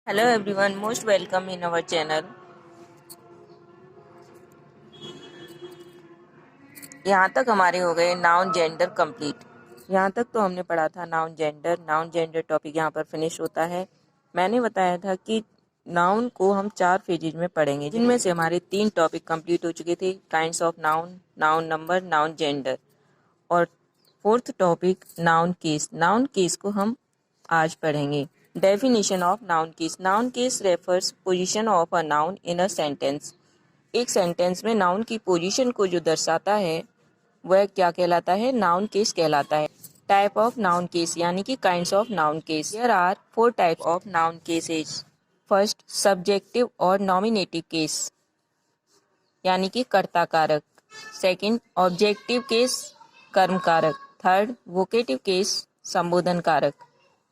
Hello everyone, most welcome in our channel. यहाँ तक हमारे हो गए नाउन जेंडर कंप्लीट। यहाँ तक तो हमने पढ़ा था नाउन जेंडर टॉपिक यहाँ पर फिनिश होता है। मैंने बताया था कि नाउन को हम 4 फेजेज में पढ़ेंगे, जिनमें से हमारे 3 टॉपिक कंप्लीट हो चुके थे, kinds of noun, noun number, noun gender, और 4th topic noun case. Noun case को हम आज पढ़ेंगे। Definition of noun case. Noun case refers position of a noun in a sentence. एक सेंटेंस में नाउन की पोजीशन को जो दर्शाता है वह क्या कहलाता है? नाउन केस कहलाता है। टाइप ऑफ नाउन केस यानी कि kinds of noun case. There are 4 type of noun cases. First, subjective और नॉमिनेटिव केस यानी कि कर्ता कारक। सेकंड, ऑब्जेक्टिव केस कर्म कारक। थर्ड, वोकेटिव केस संबोधन कारक।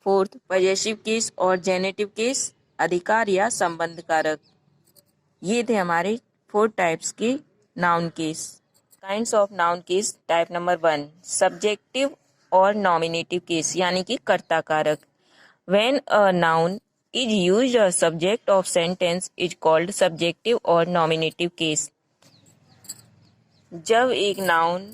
फोर्थ, पजेसिव केस और जेनेटिव केस अधिकार या संबंध कारक। ये थे हमारे 4 टाइप्स के noun case. Kinds of noun case. Type number 1, subjective और नॉमिनेटिव केस यानी कि कर्ता कारक। When a noun is used a subject of sentence is called subjective और नॉमिनेटिव केस। जब एक नाउन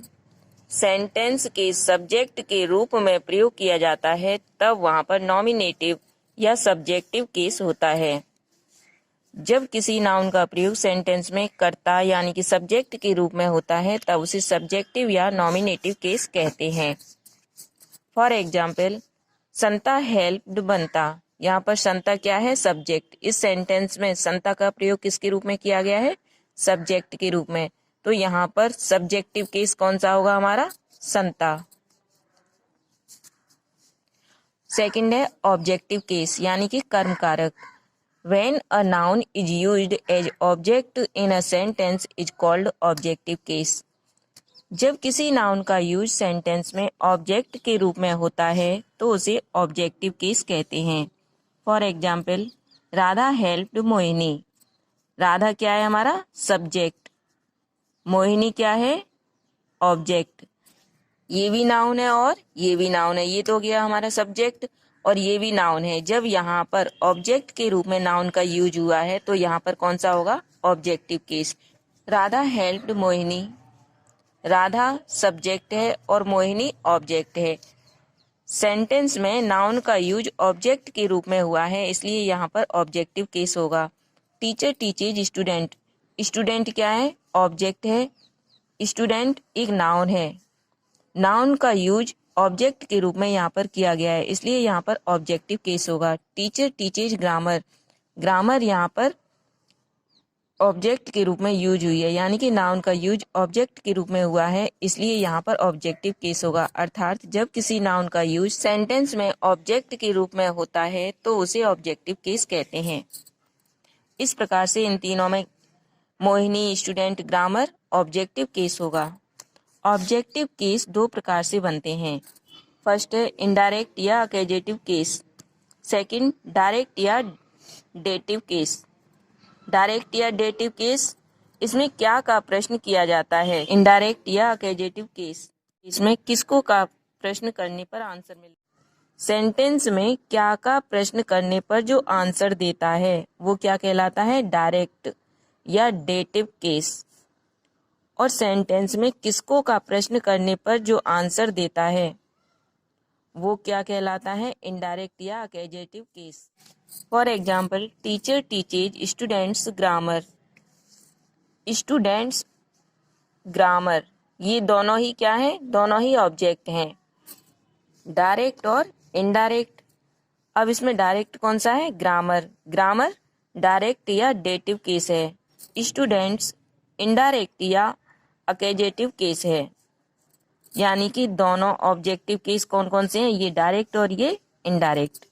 सेंटेंस के सब्जेक्ट के रूप में प्रयोग किया जाता है तब वहां पर नॉमिनेटिव या सब्जेक्टिव केस होता है। जब किसी नाउन का प्रयोग सेंटेंस में कर्ता यानी कि सब्जेक्ट के रूप में होता है तब उसे सब्जेक्टिव या नॉमिनेटिव केस कहते हैं। फॉर एग्जाम्पल, संता हेल्प्ड बंता। यहाँ पर संता क्या है? सब्जेक्ट। इस सेंटेंस में संता का प्रयोग किसके रूप में किया गया है? सब्जेक्ट के रूप में। तो यहाँ पर सब्जेक्टिव केस कौन सा होगा हमारा? संता। सेकंड है ऑब्जेक्टिव केस यानी कि कर्म कारक। When a noun is used as object in a sentence is called objective case. जब किसी नाउन का यूज सेंटेंस में ऑब्जेक्ट के रूप में होता है तो उसे ऑब्जेक्टिव केस कहते हैं। For example, Radha helped Mohini. Radha क्या है हमारा? सब्जेक्ट। मोहिनी क्या है? ऑब्जेक्ट। ये भी नाउन है और ये भी नाउन है। ये तो हो गया हमारा सब्जेक्ट और ये भी नाउन है। जब यहाँ पर ऑब्जेक्ट के रूप में नाउन का यूज हुआ है तो यहाँ पर कौन सा होगा? Objective case. Radha helped Mohini. Radha subject है और मोहिनी ऑब्जेक्ट है। सेंटेंस में नाउन का यूज ऑब्जेक्ट के रूप में हुआ है इसलिए यहाँ पर ऑब्जेक्टिव केस होगा। Teacher teaches student. स्टूडेंट क्या है? ऑब्जेक्ट है। स्टूडेंट एक नाउन है। नाउन का यूज ऑब्जेक्ट के रूप में यहाँ पर किया गया है इसलिए यहाँ पर ऑब्जेक्टिव केस होगा। Teacher teaches grammar. ग्रामर यहाँ पर ऑब्जेक्ट के रूप में यूज हुई है यानी कि नाउन का यूज ऑब्जेक्ट के रूप में हुआ है इसलिए यहाँ पर ऑब्जेक्टिव केस होगा। अर्थात जब किसी नाउन का यूज सेंटेंस में ऑब्जेक्ट के रूप में होता है तो उसे ऑब्जेक्टिव केस कहते हैं। इस प्रकार से इन तीनों में Mohini, student, grammar objective case होगा। ऑब्जेक्टिव केस 2 प्रकार से बनते हैं। फर्स्ट है इनडायरेक्ट या अकेजेटिव केस। सेकंड, डायरेक्ट या डेटिव केस। डायरेक्ट या डेटिव केस, इसमें क्या का प्रश्न किया जाता है? इनडायरेक्ट या अकेजेटिव केस, इसमें किसको का प्रश्न करने पर आंसर मिलता है? सेंटेंस में क्या का प्रश्न करने पर जो आंसर देता है वो क्या कहलाता है? डायरेक्ट या डेटिव केस। और सेंटेंस में किसको का प्रश्न करने पर जो आंसर देता है वो क्या कहलाता है? इनडायरेक्ट या accusative case. For example, teacher teaches students grammar. Students grammar, ये दोनों ही क्या है? दोनों ही ऑब्जेक्ट हैं, डायरेक्ट और इनडायरेक्ट। अब इसमें डायरेक्ट कौन सा है? ग्रामर। ग्रामर डायरेक्ट या डेटिव केस है। स्टूडेंट्स इनडायरेक्ट या अकेजेटिव केस है। यानी कि दोनों ऑब्जेक्टिव केस कौन कौन से हैं? ये डायरेक्ट और ये इनडायरेक्ट।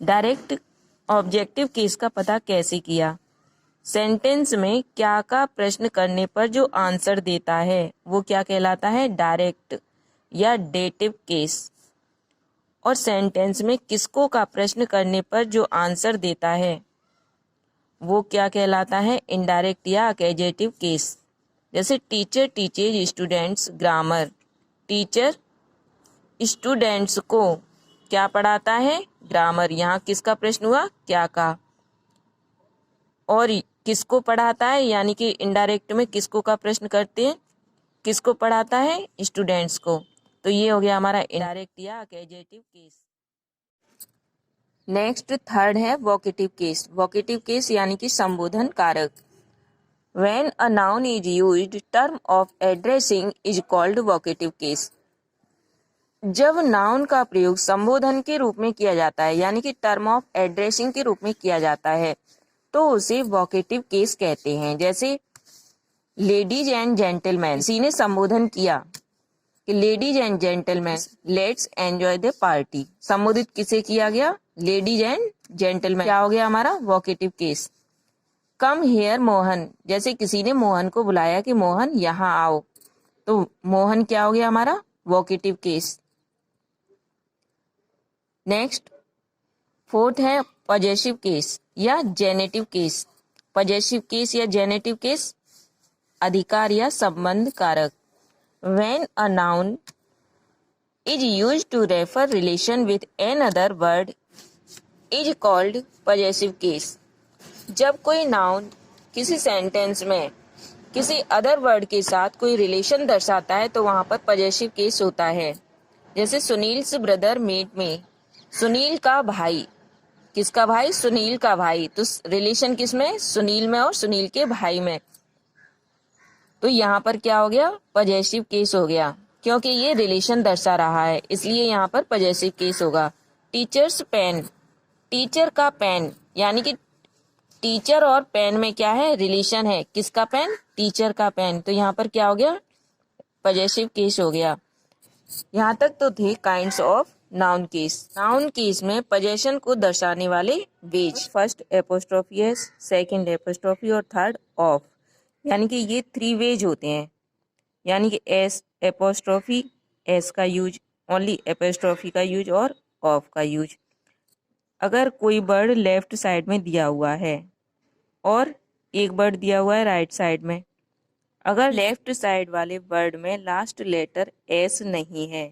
डायरेक्ट ऑब्जेक्टिव केस का पता कैसे किया? सेंटेंस में क्या का प्रश्न करने पर जो आंसर देता है वो क्या कहलाता है? डायरेक्ट या डेटिव केस। और सेंटेंस में किसको का प्रश्न करने पर जो आंसर देता है वो क्या कहलाता है? इनडायरेक्ट या अकेजेटिव केस। जैसे teacher teaches students grammar. Teacher students को क्या पढ़ाता है? ग्रामर। यहाँ किसका प्रश्न हुआ? क्या का। और किसको पढ़ाता है, यानी कि इनडायरेक्ट में किसको का प्रश्न करते हैं, किसको पढ़ाता है? स्टूडेंट्स को। तो ये हो गया हमारा इनडायरेक्ट या अकेजेटिव केस। नेक्स्ट थर्ड है वोकेटिव केस। वोकेटिव केस यानी कि संबोधन कारक। When a noun is used, term of addressing is called vocative case. जब नाउन का प्रयोग संबोधन के रूप में किया जाता है, यानी कि टर्म ऑफ एड्रेसिंग के रूप में किया जाता है, तो उसे वोकेटिव केस कहते हैं। जैसे लेडीज एंड जेंटलमैन, किसी ने संबोधन किया कि ladies and gentleman let's enjoy the party. संबोधित किसे किया गया? Ladies and gentleman. क्या हो गया हमारा? Vocative case. Come here Mohan, जैसे किसी ने मोहन को बुलाया कि मोहन यहाँ आओ, तो मोहन क्या हो गया हमारा? Vocative case. नेक्स्ट फोर्थ है पॉजेसिव केस या जेनेटिव केस। पॉजेसिव केस या जेनेटिव केस अधिकार या संबंध कारक। When a noun is used to refer relation with an other word is called possessive case. जब कोई नाउन किसी सेंटेंस में किसी अदर वर्ड के साथ कोई रिलेशन दर्शाता है तो वहां पर पॉजेसिव केस होता है। जैसे सुनील्स ब्रदर मेट में, सुनील का भाई। किसका भाई? सुनील का भाई। तो रिलेशन किस में? सुनील में और सुनील के भाई में। तो यहाँ पर क्या हो गया? पॉजेसिव केस हो गया, क्योंकि ये रिलेशन दर्शा रहा है, इसलिए यहाँ पर पॉजेसिव केस होगा। टीचर्स पेन, टीचर का पेन, यानी कि टीचर और पेन में क्या है? रिलेशन है। किसका पेन? टीचर का पेन। तो यहाँ पर क्या हो गया? पॉजेसिव केस हो गया। यहाँ तक तो थे kinds of noun case. Noun case में पॉजेशन को दर्शाने वाले ways, first apostrophe S, second apostrophe और थर्ड ऑफ, यानी कि ये 3 वेज होते हैं। यानी कि एस एपोस्ट्रोफी, एस का यूज, ओनली एपोस्ट्रोफी का यूज और ऑफ का यूज। अगर कोई वर्ड लेफ्ट साइड में दिया हुआ है और एक वर्ड दिया हुआ है राइट साइड में, अगर लेफ्ट साइड वाले वर्ड में लास्ट लेटर एस नहीं है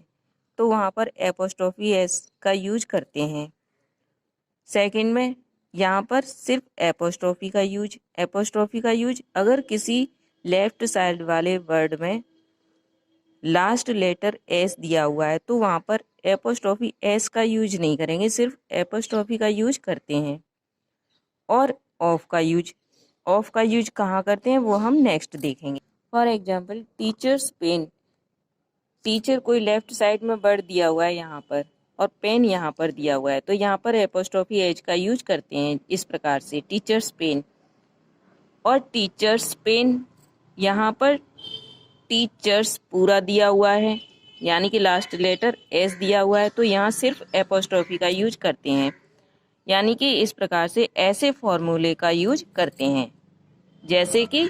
तो वहाँ पर एपोस्ट्रोफी एस का यूज करते हैं। सेकंड में यहाँ पर सिर्फ एपोस्ट्रोफी का यूज, एपोस्ट्रोफी का यूज अगर किसी लेफ्ट साइड वाले वर्ड में लास्ट लेटर एस दिया हुआ है तो वहाँ पर एपोस्ट्रोफी एस का यूज नहीं करेंगे, सिर्फ एपोस्ट्रोफी का यूज करते हैं। और ऑफ का यूज, ऑफ का यूज कहाँ करते हैं वो हम नेक्स्ट देखेंगे। For example teacher's pen, teacher कोई लेफ्ट साइड में वर्ड दिया हुआ है यहाँ पर और पेन यहाँ पर दिया हुआ है, तो यहाँ पर एपोस्ट्रोफी एच का यूज करते हैं इस प्रकार से, टीचर्स पेन। और टीचर्स पेन, यहाँ पर टीचर्स पूरा दिया हुआ है, यानी कि लास्ट लेटर एस दिया हुआ है, तो यहाँ सिर्फ एपोस्ट्रोफी का यूज करते हैं। यानी कि इस प्रकार से ऐसे फॉर्मूले का यूज करते हैं जैसे कि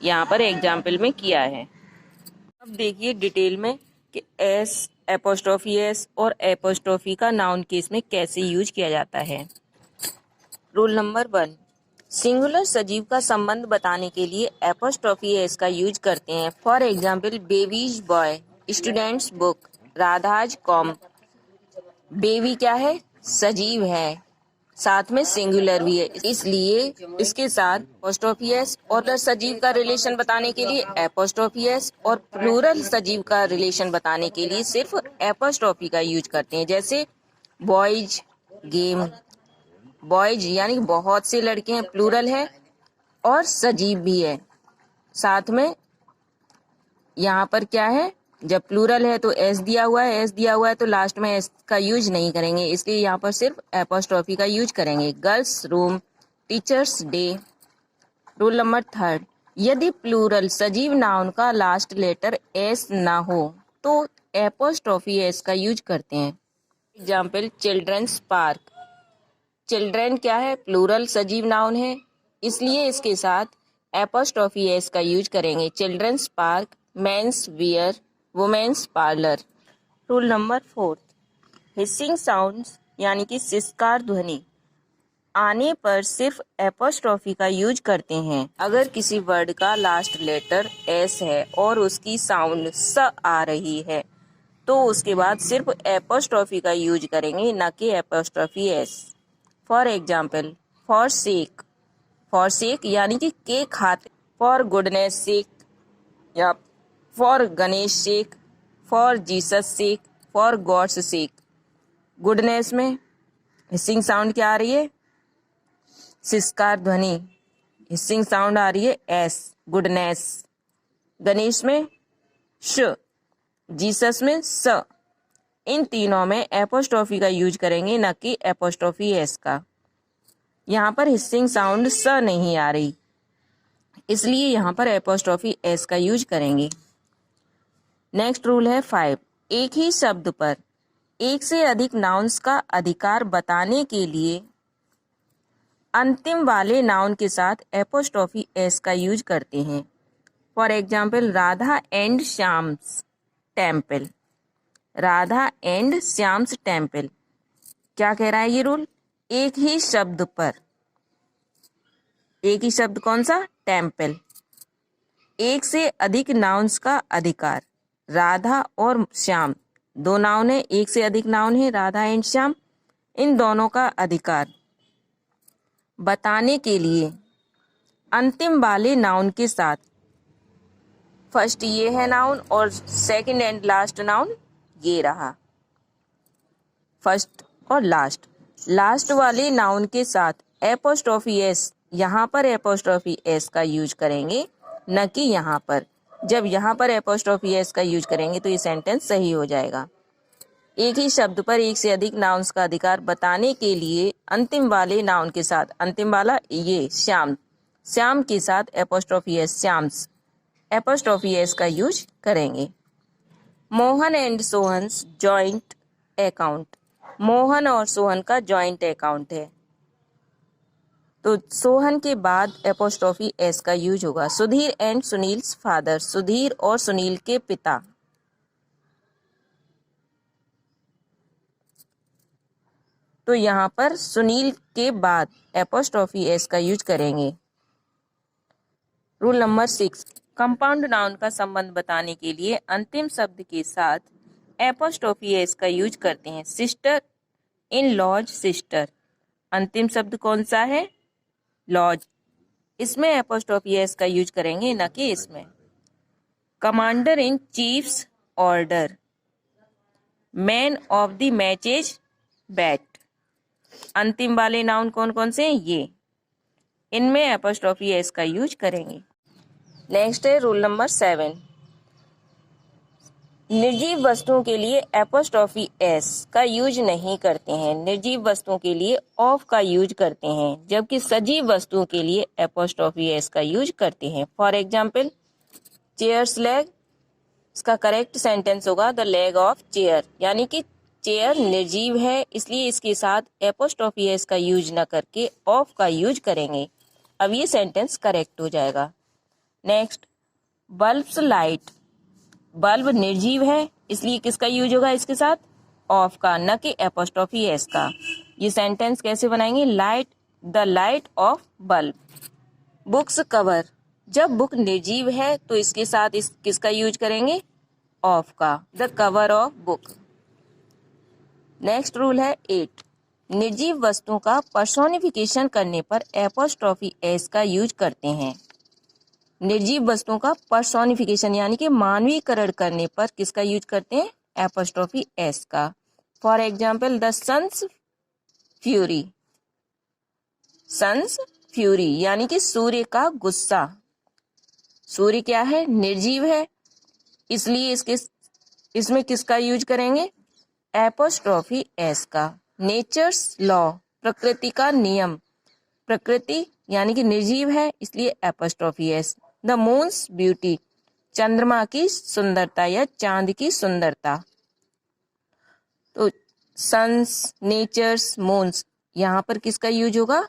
यहाँ पर एग्जाम्पल में किया है। अब देखिए डिटेल में कि एस, एपोस्ट्रोफी एस और एपोस्ट्रोफी का नाउन केस में कैसे यूज किया जाता है। रूल नंबर 1, सिंगुलर सजीव का संबंध बताने के लिए एपोस्ट्रोफी एस का यूज करते हैं। For example babies boy, students book, Radha's कॉम। बेबी क्या है? सजीव है, साथ में सिंगुलर भी है, इसलिए इसके साथ एपोस्ट्रोफी एस। और सजीव का रिलेशन बताने के लिए एपोस्ट्रोफी एस, और प्लूरल सजीव का रिलेशन बताने के लिए सिर्फ एपोस्ट्रोफी का यूज करते हैं। जैसे बॉयज गेम, बॉयज यानी बहुत से लड़के हैं, प्लूरल है और सजीव भी है। साथ में यहाँ पर क्या है? जब प्लूरल है तो एस दिया हुआ है, एस दिया हुआ है तो लास्ट में एस का यूज नहीं करेंगे, इसलिए यहाँ पर सिर्फ एपोस्ट्रोफी का यूज करेंगे। Girls room, teachers day. Rule number 3, यदि प्लूरल सजीव नाउन का लास्ट लेटर एस ना हो तो एपोस्ट्रोफी एस का यूज करते हैं। एग्जाम्पल चिल्ड्रंस पार्क, चिल्ड्रन क्या है? प्लूरल सजीव नाउन है, इसलिए इसके साथ एपोस्ट्रोफी एस का यूज करेंगे। Children's park, men's wear, women's parlour. Rule number 4, hissing sounds यानी कि सिसकार ध्वनि आने पर सिर्फ एपोस्ट्रोफी का यूज करते हैं। अगर किसी वर्ड का लास्ट लेटर एस है और उसकी साउंड स आ रही है तो उसके बाद सिर्फ एपोस्ट्रॉफी का यूज करेंगे, ना कि apostrophe S. For example, for sake यानी कि के खातिर, फॉर गुडनेस सेक या for Ganesh sake, for Jesus sake, for God's sake. Goodness में हिसिंग साउंड क्या आ रही है? सिस्कार ध्वनि, हिसिंग साउंड आ रही है एस, गुडनेस। गणेश में श, जीसस में स। इन तीनों में एपोस्ट्रॉफी का यूज करेंगे, ना कि एपोस्ट्रॉफी एस का। यहाँ पर हिसिंग साउंड स नहीं आ रही, इसलिए यहाँ पर एपोस्ट्रॉफी एस का यूज करेंगे। नेक्स्ट रूल है 5। एक ही शब्द पर एक से अधिक नाउन्स का अधिकार बताने के लिए अंतिम वाले नाउन के साथ एपोस्ट्रॉफी एस का यूज करते हैं। For example, Radha and Shyam's temple. Radha and Shyam's temple, क्या कह रहा है ये रूल? एक ही शब्द पर, एक ही शब्द कौन सा? टेम्पल। एक से अधिक नाउन्स का अधिकार, राधा और श्याम दो नाउन है, एक से अधिक नाउन है राधा एंड श्याम, इन दोनों का अधिकार बताने के लिए अंतिम वाले नाउन के साथ, फर्स्ट ये है नाउन और सेकंड एंड लास्ट नाउन ये रहा, फर्स्ट और लास्ट वाले नाउन के साथ एपोस्ट्रॉफी एस, यहाँ पर एपोस्ट्रॉफी एस का यूज करेंगे, न कि यहाँ पर। जब यहाँ पर एपोस्ट्रॉफी एस का यूज करेंगे तो ये सेंटेंस सही हो जाएगा। एक ही शब्द पर एक से अधिक नाउन्स का अधिकार बताने के लिए अंतिम वाले नाउन के साथ, अंतिम वाला ये श्याम के साथ apostrophe S, Shyam's, apostrophe S का यूज करेंगे। Mohan and Sohan's joint account. Mohan और सोहन का जॉइंट अकाउंट है, तो सोहन के बाद एपोस्ट्रॉफी एस का यूज होगा। Sudhir and Sunil's father. सुधीर और सुनील के पिता। तो यहाँ पर सुनील के बाद एपोस्ट्रॉफी एस का यूज करेंगे। Rule number 6। कंपाउंड नाउन का संबंध बताने के लिए अंतिम शब्द के साथ एपोस्ट्रॉफी एस का यूज करते हैं। Sister, in laws sister. अंतिम शब्द कौन सा है? लॉज। इसमें एपोस्ट्रॉफी एस का यूज करेंगे, न कि इसमें। Commander in chiefs order. Man of the matches bat. अंतिम वाले नाउन कौन कौन से हैं? ये, इनमें एपोस्ट्रॉफी एस का यूज करेंगे। नेक्स्ट है रूल नंबर 7। निर्जीव वस्तुओं के लिए एपोस्ट्रॉफी एस का यूज नहीं करते हैं। निर्जीव वस्तुओं के लिए ऑफ का यूज करते हैं, जबकि सजीव वस्तुओं के लिए एपोस्ट्रॉफी एस का यूज करते हैं। फॉर एग्जाम्पल, चेयर्स लेग, इसका करेक्ट सेंटेंस होगा द लेग ऑफ चेयर, यानी कि चेयर निर्जीव है, इसलिए इसके साथ एपोस्ट्रॉफी एस का यूज न करके ऑफ का यूज करेंगे। अब ये सेंटेंस करेक्ट हो जाएगा। Next, bulbs light. बल्ब निर्जीव है, इसलिए किसका यूज होगा इसके साथ? ऑफ का, न कि एपोस्ट्रॉफी एस का। ये सेंटेंस कैसे बनाएंगे? Light, the light of bulb. Books cover. जब बुक निर्जीव है तो इसके साथ किसका यूज करेंगे? ऑफ का, the cover of book. Next rule है 8। निर्जीव वस्तुओं का पर्सोनिफिकेशन करने पर एपोस्ट्रॉफी एस का यूज करते हैं। निर्जीव वस्तुओं का पर्सोनिफिकेशन यानी कि मानवीकरण करने पर किसका यूज करते हैं? एपोस्ट्रॉफी एस का। For example, the sun's fury. Sun's fury यानी कि सूर्य का गुस्सा। सूर्य क्या है? निर्जीव है, इसलिए इसमें किसका यूज करेंगे? एपोस्ट्रॉफी एस का। नेचर्स लॉ, प्रकृति का नियम। प्रकृति यानी कि निर्जीव है, इसलिए apostrophe S. The moons beauty, चंद्रमा की सुंदरता या चांद की सुंदरता। तो सन्स, नेचर्स, मून्स, यहाँ पर किसका यूज होगा?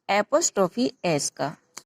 एपोस्ट्रॉफी एस का।